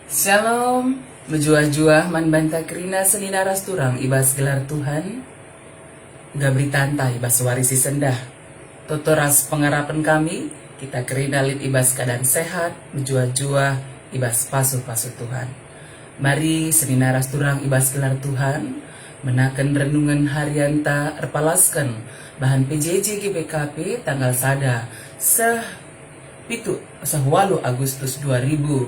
Shalom, menjuah-juah man banta kerina senina rasturang ibas gelar Tuhan, gabri tantai ibas warisi sendah. Totoras pengarapan kami, kita kerina lit ibas keadaan sehat, menjuah-juah ibas pasu-pasu Tuhan. Mari senina rasturang ibas gelar Tuhan, menakan renungan harianta erpalaskan bahan PJJ GBKP tanggal sada pitu sahwalu Agustus 2020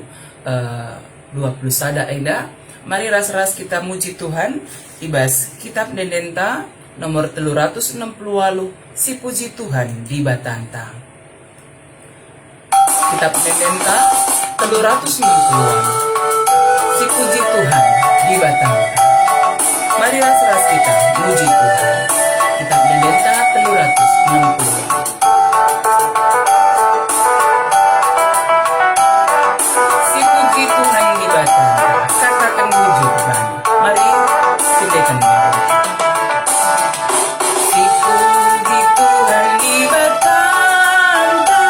sada enda. Mari ras-ras kita muji Tuhan ibas kitab Dendenta nomor 360 si puji Tuhan di batanta. Kitab Dendenta 360 si puji Tuhan di batanta. Mari ras-ras kita muji Tuhan. Kitab Dendenta 360. Katakan puji Tuhan. Mari sediakan bareng. Si puji Tuhan di batanta,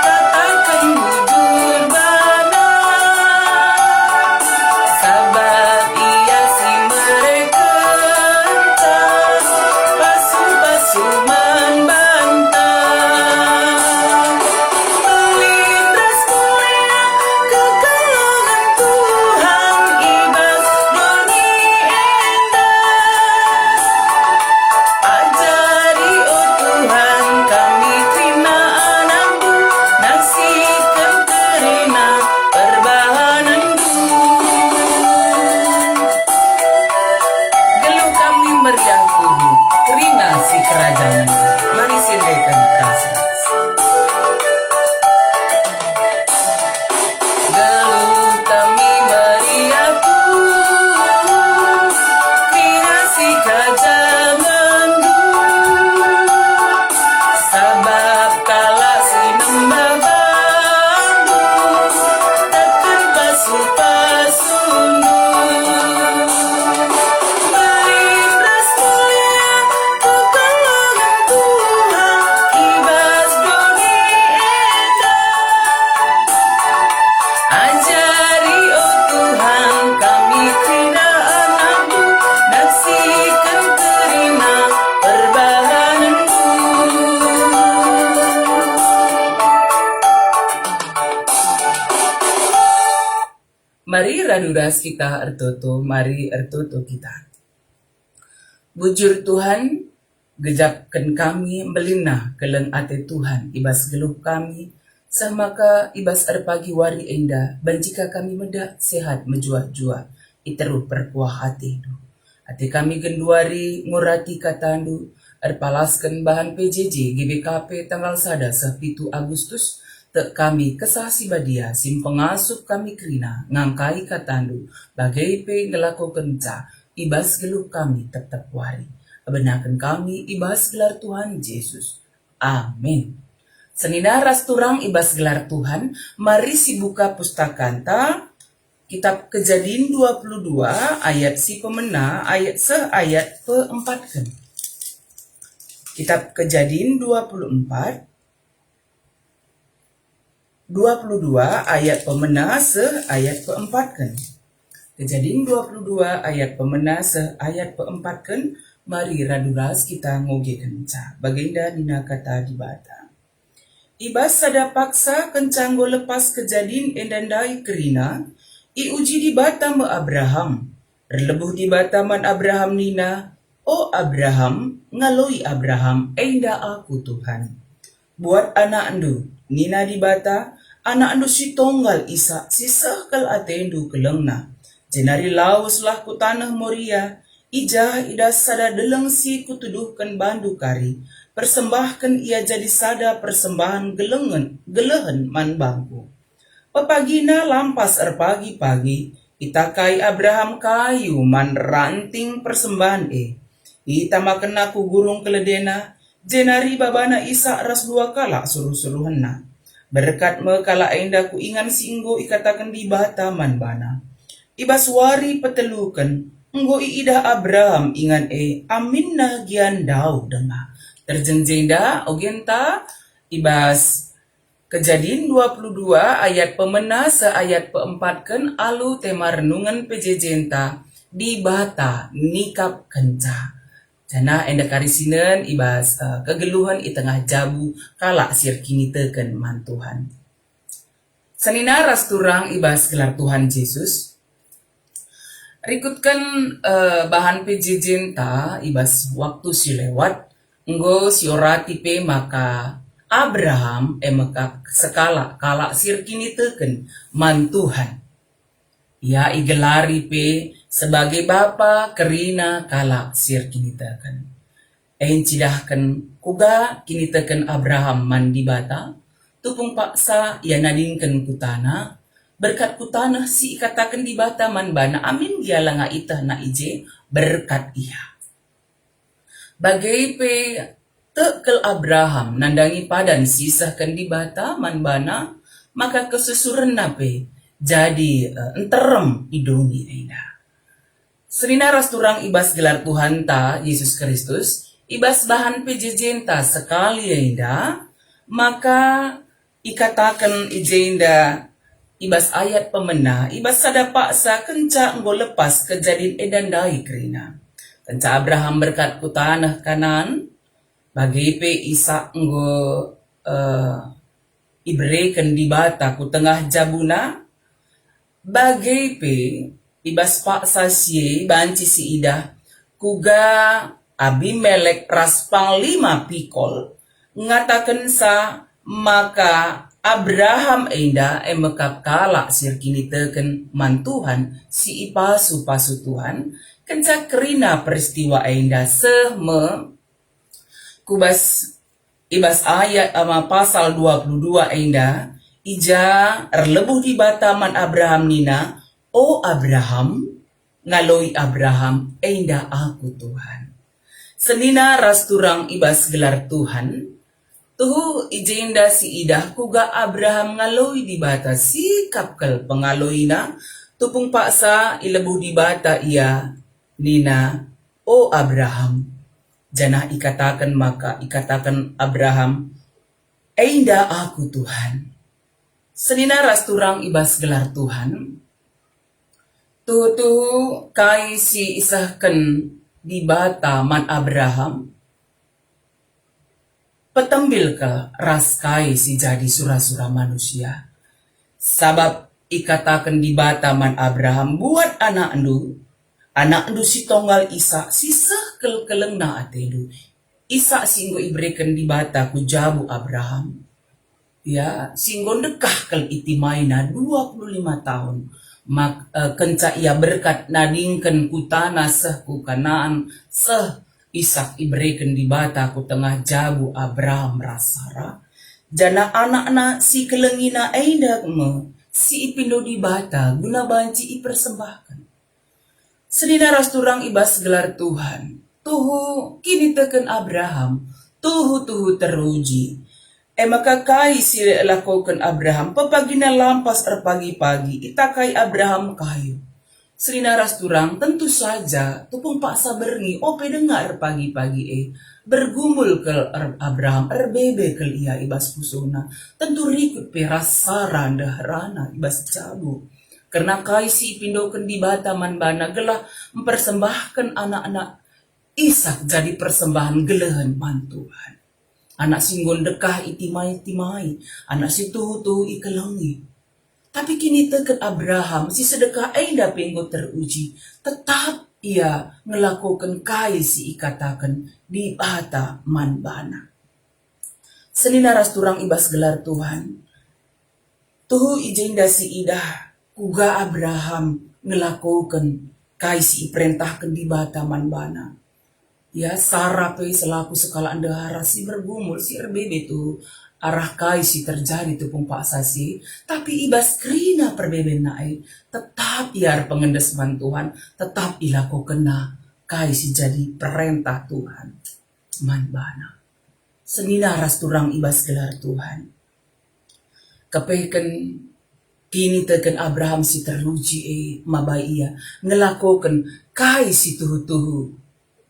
katakan bujur bana. Sabab ia si mereka pasu-pasu membantah. Kerajaan, mari sediakan rasa. Geluh kami meriaku, binasi kerajaan, sabab kala sinembah bandu, takkan pasu-pasundu. Mari raduras kita ertoto, mari ertoto kita. Bujur Tuhan, gejapkan kami belina keleng ate Tuhan, ibas gelup kami, samaka ibas erpagi wari enda, banjika kami medak sehat menjuah-juah, iteruh perpuah hati du. Ate kami genduari ngurati katandu, erpalaskan bahan PJJ GBKP tanggal sada 1 Agustus, tek kami kesasi badia sim pengasup kami kerina ngangkai katandu bagai pe ngelako kenca ibas gelup kami tetap wari benakan kami ibas gelar Tuhan Yesus. Amin. Senina rasturang ibas gelar Tuhan, mari si buka pustakanta kitab Kejadian 22 ayat si pemena ayat ayat pe-4. Kitab Kejadian 22 ayat pemena ayat ke-4 kan. Kejadian 22 ayat pemena ayat ke-4 kan. Mari raduras kita ngoge kenca. Baginda dina kata di bata. Ibas sada paksa kencanggo lepas kejadian endandai kerina. Iuji di bata me Abraham. Berlebuh di bata man Abraham nina. O Abraham, ngaloi Abraham, enda aku Tuhan. Buat anak andu, nina di bata, anak andu si tonggal isa, sisah kal atendu kelengna. Jenari laus lah ku tanah Moria, ijah ida sada deleng si kutuduhkan bandu kari, persembahkan ia jadi sada persembahan gelehen man bangku. Pepagina lampas erpagi-pagi, itakai Abraham kayu man ranting persembahan ita makan aku gurung keledena, jenari babana isa ras dua kala suruh-suruhenna. Berkat me kala enda ku ingan singgo ikatakan di bata man bana. Ibas wari petelukan, nggo iida Abraham ingan amin na gian daw dama. Terjengjenda ogenta ibas Kejadian 22 ayat pemena seayat peempatkan alu tema renungan pejejenta di bata nikap kenca. Jana enda karisinen ibas kegeluhan i tengah jabu kalak sir kini teken man Tuhan. Senina ras turang ibas gelar Tuhan Yesus. Rikutkan bahan pejejenta ibas waktu si lewat nggo si ora tipe maka Abraham emeka sekala kala sir kini teken man Tuhan. Ia igelari pe sebagai bapa kerina kala sir kini teken. Cidahkan kuga kini teken Abraham man di bata, tupung paksa ia nadingken kutana, berkat kutana si ikatakan di bata man bana amin dia langa itah na ije berkat ia. Bagai pe tekel Abraham nandangi padan sisahkan di bata man bana maka kesusuran nape jadi enterem idoni eda. Serina ras turang ibas gelar Tuhan ta Yesus Kristus ibas bahan pejejenta sekali eda maka ikatakan ijenda ibas ayat pemena ibas sada paksa kenca nggo lepas kejadian edan dai kerina kenca Abraham berkat ku tanah kanan bagi pe Isa nggo ibreken di bata ku tengah jabuna bagi pe ibas paksa sie banci si ida kuga Abimelek ras panglima pikol ngatakan sa maka Abraham enda emekap kalak sir kini teken man Tuhan si ipasu pasu Tuhan kenca kerina peristiwa enda seme kubas ibas ayat ama pasal 22 enda ija erlebuh di bataman Abraham nina o Abraham ngaloi Abraham enda aku Tuhan. Senina ras turang ibas gelar Tuhan tuhu ijenda si idah kuga Abraham ngaloi di bata sikap kel pengaloina tupung paksa ilebuh di bata ia nina o Abraham. Janah ikatakan maka ikatakan Abraham enda aku Tuhan. Senina ras turang ibas gelar Tuhan tuhu kai si isahkan di bata man Abraham petembil ke ras kai si jadi sura-sura manusia sabab ikatakan di bata man Abraham buat anak ndu si tonggal Isa si sekel-keleng na atedu Isa singgo ibreken di bata ku jabu Abraham ya singgo dekah kel itimaina 25 tahun kenca ia berkat nadingken ku tanah seh ku Kanaan seh Isak ibreken di bata ku tengah jabu Abraham rasara jana anak-anak si kelengina enda me si ipindo di bata guna banci ipersembahkan. Senina ras turang ibas gelar Tuhan. Tuhu kini teken Abraham. Tuhu teruji. Maka kai si lakukan Abraham. Papagina lampas pagi-pagi. Itakai Abraham kayu. Senina ras turang tentu saja. Tupung paksa berngi. Ope dengar pagi-pagi bergumul ke Abraham. Erbebe ke ia ibas pusuna. Tentu rikut peras saran dahrana ibas cabu. Karena kai si pindoken di bata man bana gelah mempersembahkan anak-anak Isak jadi persembahan gelehan man Tuhan. Anak singgon dekah itimai-timai, anak si tuhu ikelengi. Tapi kini teken Abraham si sedekah enda penggo teruji, tetap ia melakukan kai si ikatakan di bata man bana. Senina ras turang ibas gelar Tuhan. Tuhu ijenda si idah kuga Abraham ngelakukan kaisi perintahkan di bata man bana. Ya sarape selaku sekala andahara si bergumul si erbebe tu arah kaisi terjadi tu paksa si tapi ibas krina perbeben nae tetap iar pengendes man Tuhan tetap ilakukan na kaisi jadi perintah Tuhan man bana. Senina ras turang ibas gelar Tuhan. Kepeken kini teken Abraham si teruji mabai ia ngelakukan kai si tuhu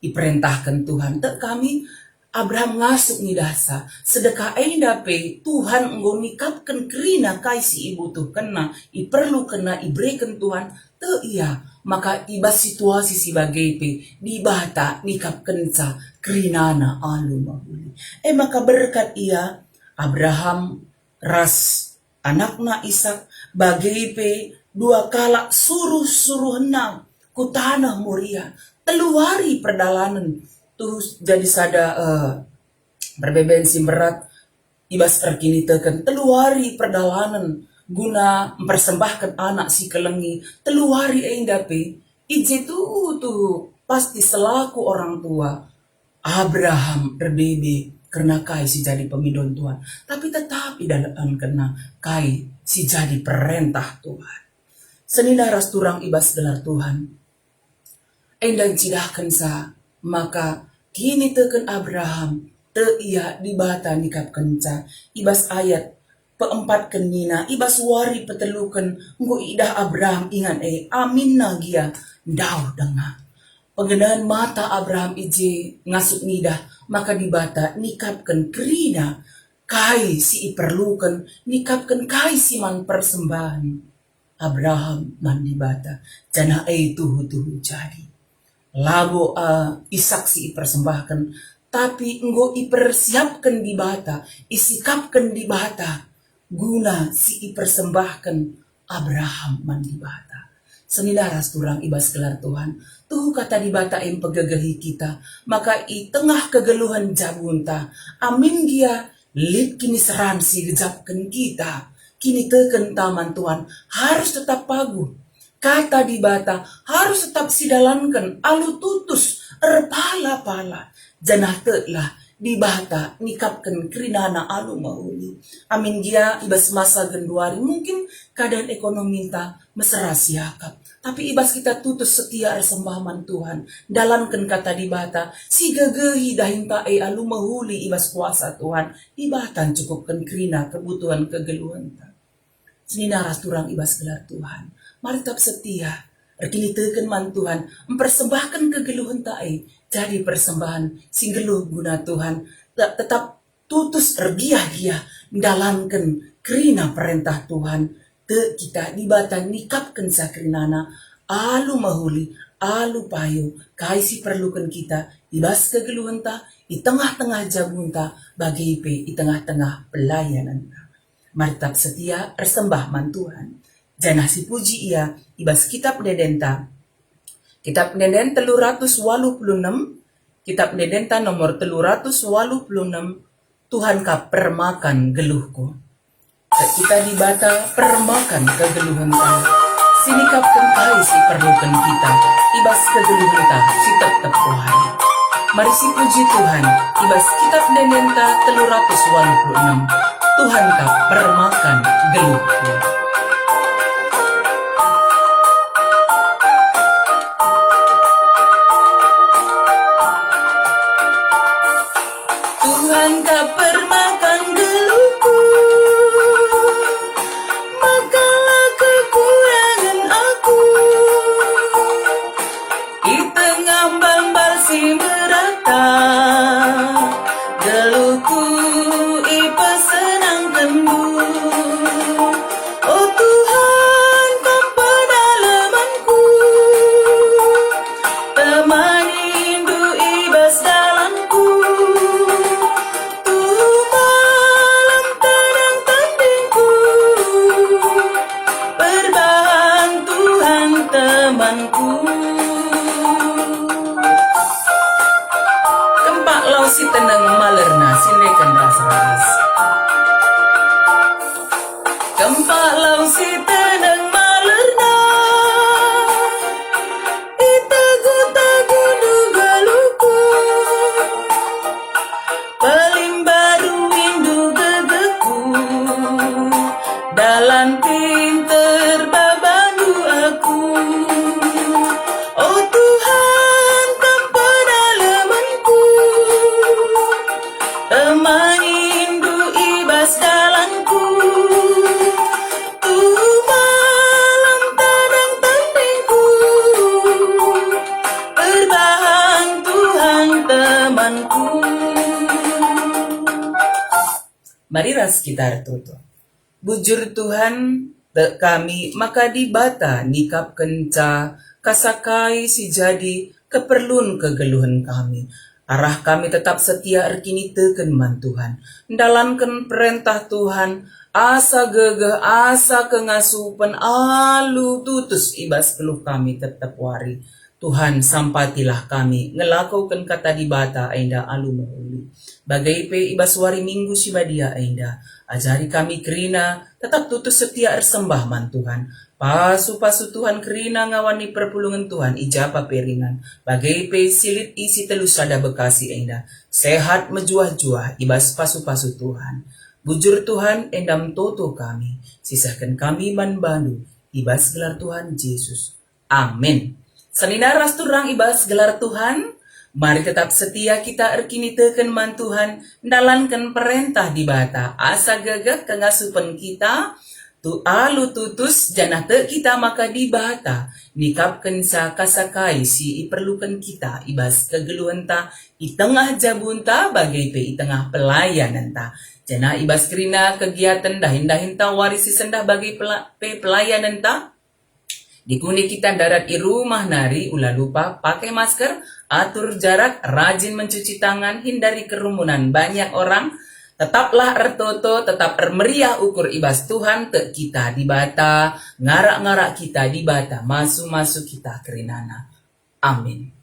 iperintahkan Tuhan. Tak kami Abraham ngasuk ni dasa sedekah dape Tuhan enggo nikapkan kerina kaisi ibu tuh kena perlu kena iberikan Tuhan te iya maka ibas situasi si bagai pe di bata nikapkan sa kerinana alu mahuli maka berkat ia Abraham ras anakna Ishak bagai pe dua kala suruh henang ku tanah Moria teluari perdalanan terus jadi sada berbebensi berat ibas terkini teken teluari perdalanan guna mempersembahkan anak si kelengi teluari dape ije tuh pasti selaku orang tua Abraham berbebe karena kai si jadi pemidon Tuhan tapi tetapi dalam kena kai si jadi perintah Tuhan senina ras turang ibas gelar Tuhan dan cidahkan sa maka kini teken Abraham te iya di bata nikap kenca ibas ayat peempat kenina ibas wari petelukan nggo idah Abraham ingan amin nagia dau dengar pengenaan mata Abraham ije ngasuk nidah maka di bata nikapkan kerina kai si iperlukan nikapkan kai si man persembahan Abraham man di bata jana tuhu jadi lago Ishak si ipersembahkan tapi enggo ipersiapkan di bata isikapkan di bata guna si ipersembahkan Abraham man di bata senidaras turang ibas gelar Tuhan tuh kata di bata yang pegegehi kita maka i tengah kegeluhan jabunta amin dia lip kini seran si gejapkan kita kini teken taman Tuhan harus tetap pagu kata di bata harus tetap sidalankan alu tutus erpala-pala janah telah di bata nikapkan kerinana alu mahuli amin dia ibas masa genduari mungkin keadaan ekonomi ta mesra siakap tapi ibas kita tutus setia sembahman Tuhan dalamkan kata di bata si gegehi dahinta alu mahuli ibas kuasa Tuhan di bata cukupkan kerina kebutuhan kegeluhan ta senina ras turang ibas gelar Tuhan mari tetap setia, rekini teken man Tuhan, mempersembahkan kegeluhan tae, jadi persembahan singgeluh guna Tuhan, tetap tutus ergiah-giah, mendalankan kerina perintah Tuhan, te kita dibatan nikapkan sakrinana, alu mahuli, alu payu, kaisi perlukan kita, ibas kegeluhan ta, di tengah-tengah jabunta, bagi ipe, di tengah-tengah pelayanan. Mari tetap setia, ersembah man Tuhan. Janah si puji ia ibas kitab dedenta. Kitab deden 386, kitab dedenta nomor 386, Tuhan ka permakan geluhku. Kita di bata permakan kegeluhan ta. Sini kapten kai si perlukan kita, ibas kegeluhan ta si tetep wahai. Mari si puji Tuhan, ibas kitab dedenta 386, Tuhan ka permakan geluhku. Tuhan tak permakan geluhku, makalah kekurangan aku. Di tengah bambal si merata, geluhku ipa senangkanmu. Oh Tuhan kau pedalamanku, temani indu ibas dalamku. Kempak lau si tenang malerna sinekan ras-ras. Kempak lau si tenang malerna itagu-tagu duga luku. Paling baru indu gegeku dalam pinter babanu aku. Oh Tuhan tanpa dalamanku, temani indu ras kita tutup. Bujur Tuhan te kami maka dibata nikap kenca kasakai si jadi keperluan kegeluhan kami. Arah kami tetap setia erkini teken man Tuhan. Dalankan perintah Tuhan. Asa gegeh, asa kengasupan, alu tutus ibas peluh kami tetap wari. Tuhan sampatilah kami, ngelakaukan kata dibata ainda alu mahuli. Bagai pe ibas wari minggu sibadia ainda, ajari kami kerina, tetap tutus setia ersembah man Tuhan. Pasu-pasu Tuhan kerina ngawani perpulungan Tuhan, ijapa peringan. Bagai pe silit isi telus sada bekasi ainda, sehat mejuah-juah ibas pasu-pasu Tuhan. Bujur Tuhan endam toto kami, sisahkan kami man bandu, ibas gelar Tuhan Yesus. Amin. Senina ras turang ibas gelar Tuhan, mari tetap setia kita erkini teken man Tuhan, dalankan perintah di bata, asa gagak kengasupan kita, tu alu tutus janah te kita maka di bata, nikapkan sa kasakai si iperlukan kita, ibas kegeluhan ta, i tengah jabunta bagai pe i tengah pelayanan ta. Jana ibas kerina kegiatan dahin-dahin ta warisi sendah bagi pelayanan ta. Dikuni kita darat di rumah nari ulah lupa pakai masker, atur jarak, rajin mencuci tangan, hindari kerumunan banyak orang. Tetaplah ertoto, tetap ermeriah ukur ibas Tuhan te kita di bata, ngarak-ngarak kita di bata, masuk-masuk kita kerinana. Amin.